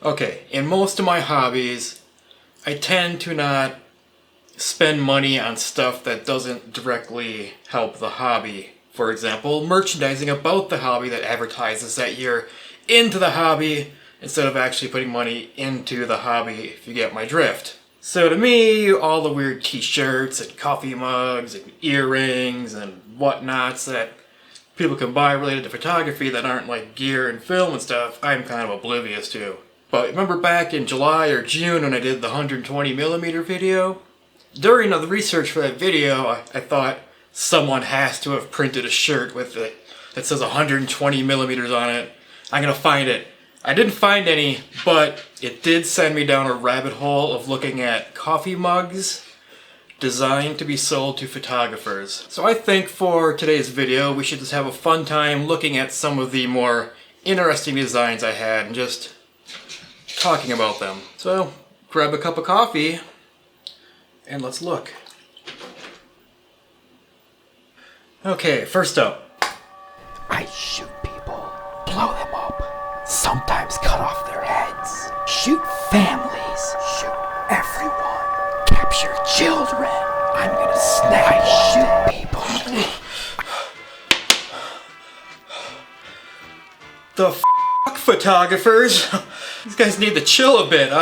Okay, in most of my hobbies, I tend to not spend money on stuff that doesn't directly help the hobby. For example, merchandising about the hobby that advertises that you're into the hobby instead of actually putting money into the hobby, if you get my drift. So to me, all the weird t-shirts and coffee mugs and earrings and whatnots that people can buy related to photography that aren't like gear and film and stuff, I'm kind of oblivious to. But remember back in July or June when I did the 120mm video? During the research for that video, I thought someone has to have printed a shirt with it that says 120mm on it. I'm gonna find it. I didn't find any, but it did send me down a rabbit hole of looking at coffee mugs designed to be sold to photographers. So I think for today's video, we should just have a fun time looking at some of the more interesting designs I had and just talking about them. So grab a cup of coffee and let's look. Okay, first up. I shoot people, blow them up, sometimes cut off their heads, shoot families, shoot everyone, capture children. I'm gonna snap. I shoot people. The photographers? These guys need to chill a bit.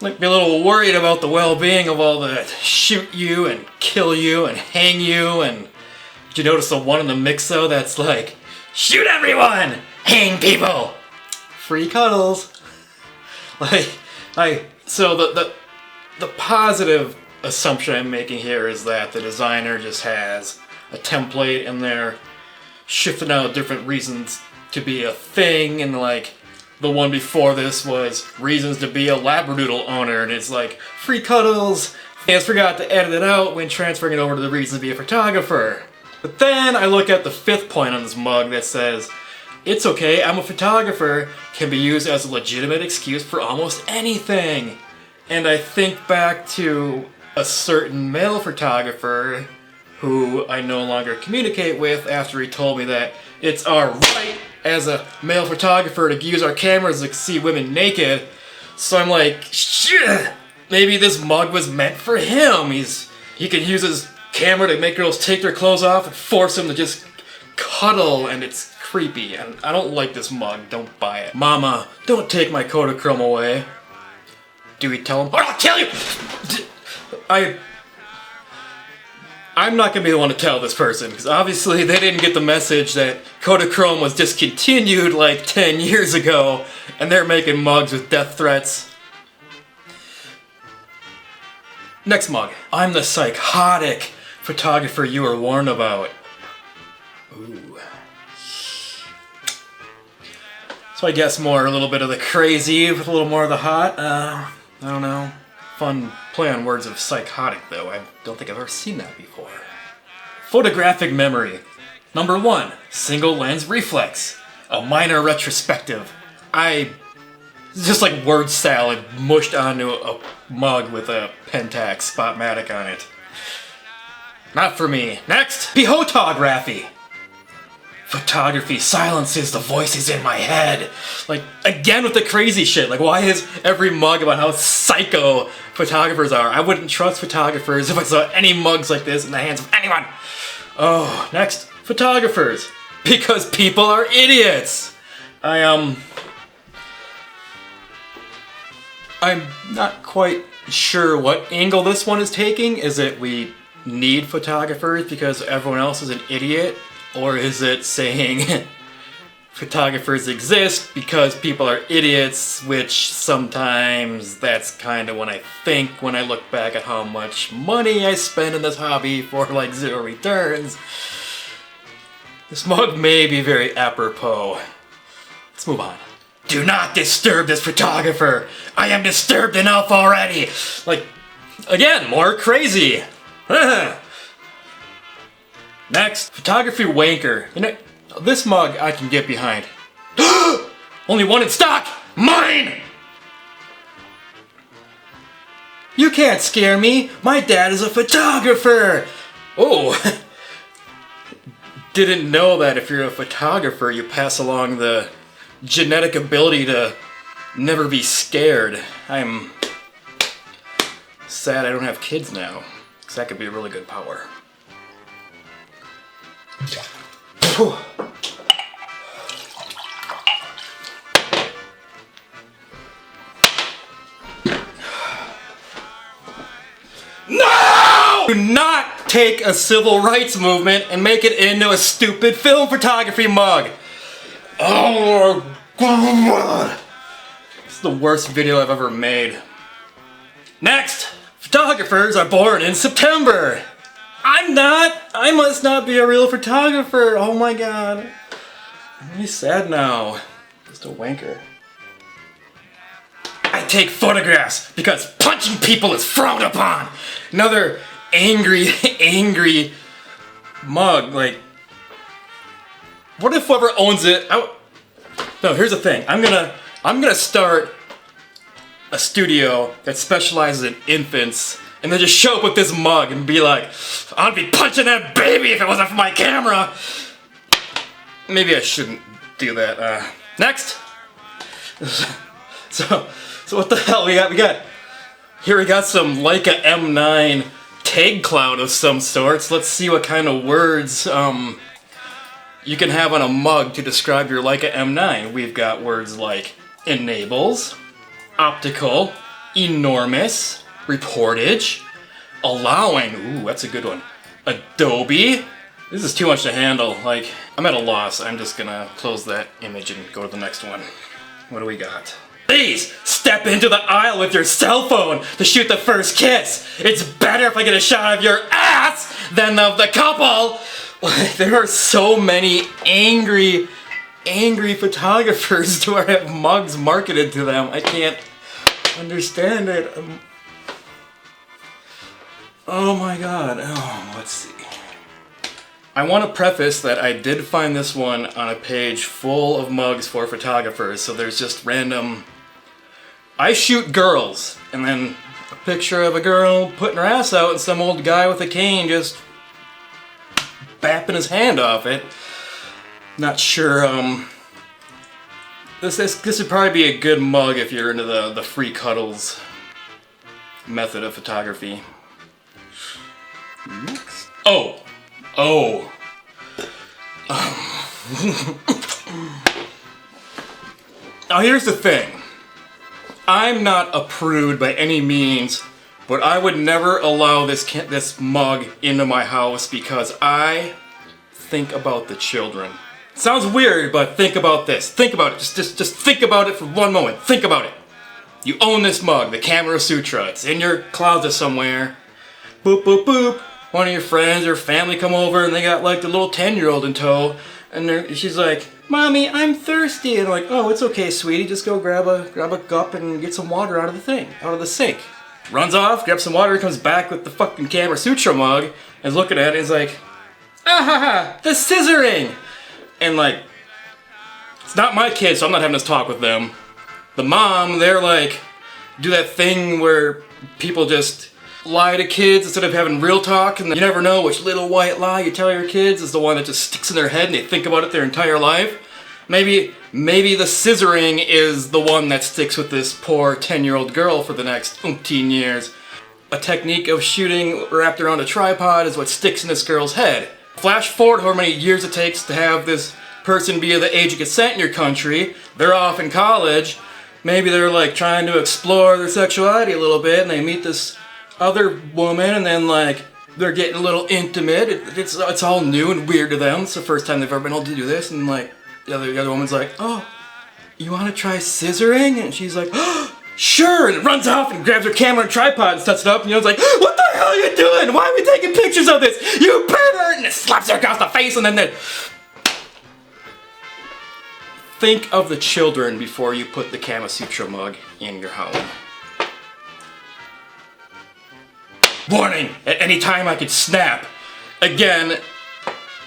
Like be a little worried about the well-being of all the shoot you and kill you and hang you. And did you notice the one in the mix though that's like, shoot everyone, hang people, free cuddles. So the positive assumption I'm making here is that the designer just has a template and they're shifting out different reasons to be a thing, and like the one before this was reasons to be a Labradoodle owner, and it's like free cuddles. I just forgot to edit it out when transferring it over to the reasons to be a photographer. But then I look at the fifth point on this mug that says, it's okay, I'm a photographer, can be used as a legitimate excuse for almost anything. And I think back to a certain male photographer who I no longer communicate with after he told me that it's our right as a male photographer to use our cameras to see women naked. So I'm like, shit, maybe this mug was meant for him. He can use his camera to make girls take their clothes off and force them to just cuddle, and it's creepy, and I don't like this mug, don't buy it. Mama, don't take my Kodachrome away. Do we tell him? Or I'll kill you! I'm not gonna be the one to tell this person, because obviously they didn't get the message that Kodachrome was discontinued like 10 years ago, and they're making mugs with death threats. Next mug. I'm the psychotic photographer you were warned about. Ooh. So I guess more a little bit of the crazy with a little more of the hot. I don't know. Fun play on words of psychotic though. I don't think I've ever seen that before. Photographic memory. Number 1, single lens reflex. A minor retrospective. Just like word salad mushed onto a mug with a Pentax Spotmatic on it. Not for me. Next, photography. Photography silences the voices in my head. Like, again with the crazy shit. Like, why is every mug about how psycho photographers are? I wouldn't trust photographers if I saw any mugs like this in the hands of anyone. Oh, next, photographers. Because people are idiots. I'm not quite sure what angle this one is taking. Is it we need photographers because everyone else is an idiot? Or is it saying photographers exist because people are idiots, which sometimes that's kind of when I think when I look back at how much money I spend in this hobby for like 0 returns. This mug may be very apropos. Let's move on. Do not disturb this photographer. I am disturbed enough already. Like, again, more crazy. Next, photography wanker. You know, this mug I can get behind. Only one in stock! Mine! You can't scare me. My dad is a photographer. Oh. Didn't know that if you're a photographer, you pass along the genetic ability to never be scared. I'm sad I don't have kids now, because that could be a really good power. Whew. No! Do not take a civil rights movement and make it into a stupid film photography mug. Oh my God. This is the worst video I've ever made. Next, photographers are born in September. I'm not. I must not be a real photographer. Oh my God. I'm really sad now. Just a wanker. I take photographs because punching people is frowned upon. Another angry mug. Like, what if whoever owns it? No, here's the thing. I'm gonna start a studio that specializes in infants, and then just show up with this mug and be like, I'd be punching that baby if it wasn't for my camera. Maybe I shouldn't do that. Next. So what the hell we got? Here we got some Leica M9 tag cloud of some sorts. Let's see what kind of words you can have on a mug to describe your Leica M9. We've got words like enables, optical, enormous, reportage, allowing, ooh, that's a good one, Adobe. This is too much to handle. Like, I'm at a loss. I'm just gonna close that image and go to the next one. What do we got? Please step into the aisle with your cell phone to shoot the first kiss. It's better if I get a shot of your ass than of the couple. There are so many angry photographers who have mugs marketed to them. I can't understand it. Oh my God. Oh, let's see. I want to preface that I did find this one on a page full of mugs for photographers, so there's just random... I shoot girls, and then a picture of a girl putting her ass out and some old guy with a cane just bapping his hand off it. Not sure, this would probably be a good mug if you're into the free cuddles method of photography. Next. Now here's the thing. I'm not a prude by any means, but I would never allow this mug into my house because I think about the children. Sounds weird, but think about this. Think about it. Just think about it for one moment. Think about it. You own this mug, the Camera Sutra. It's in your closet somewhere. Boop, boop, boop. One of your friends or family come over and they got like the little 10-year-old in tow, and she's like, Mommy, I'm thirsty. And I'm like, oh, it's okay, sweetie. Just go grab a cup and get some water out of the sink. Runs off, grabs some water, comes back with the fucking Camera Sutra mug, and is looking at it and is like, ah ha ha, the scissoring. And like, it's not my kid, so I'm not having this talk with them. The mom, they're like, do that thing where people just lie to kids instead of having real talk, and you never know which little white lie you tell your kids is the one that just sticks in their head and they think about it their entire life. Maybe the scissoring is the one that sticks with this poor 10-year-old girl for the next umpteen years. A technique of shooting wrapped around a tripod is what sticks in this girl's head. Flash forward however many years it takes to have this person be of the age of consent in your country. They're off in college. Maybe they're like trying to explore their sexuality a little bit, and they meet this other woman, and then like they're getting a little intimate. It's all new and weird to them. It's the first time they've ever been able to do this, and like the other woman's like, oh, you want to try scissoring? And she's like, oh, sure, and runs off and grabs her camera and tripod and sets it up, and it's like, what the hell are you doing? Why are we taking pictures of this? You pervert! And it slaps her across the face, and then think of the children before you put the Kama Sutra mug in your home. Warning! At any time I could snap. Again,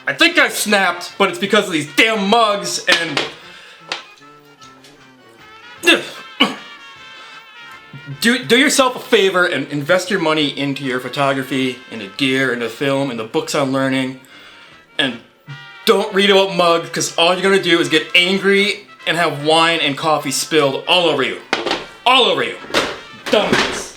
I think I snapped, but it's because of these damn mugs and... Do yourself a favor and invest your money into your photography, into gear, into film, into books on learning. And don't read about mugs, because all you're going to do is get angry and have wine and coffee spilled all over you. All over you. Dumbass.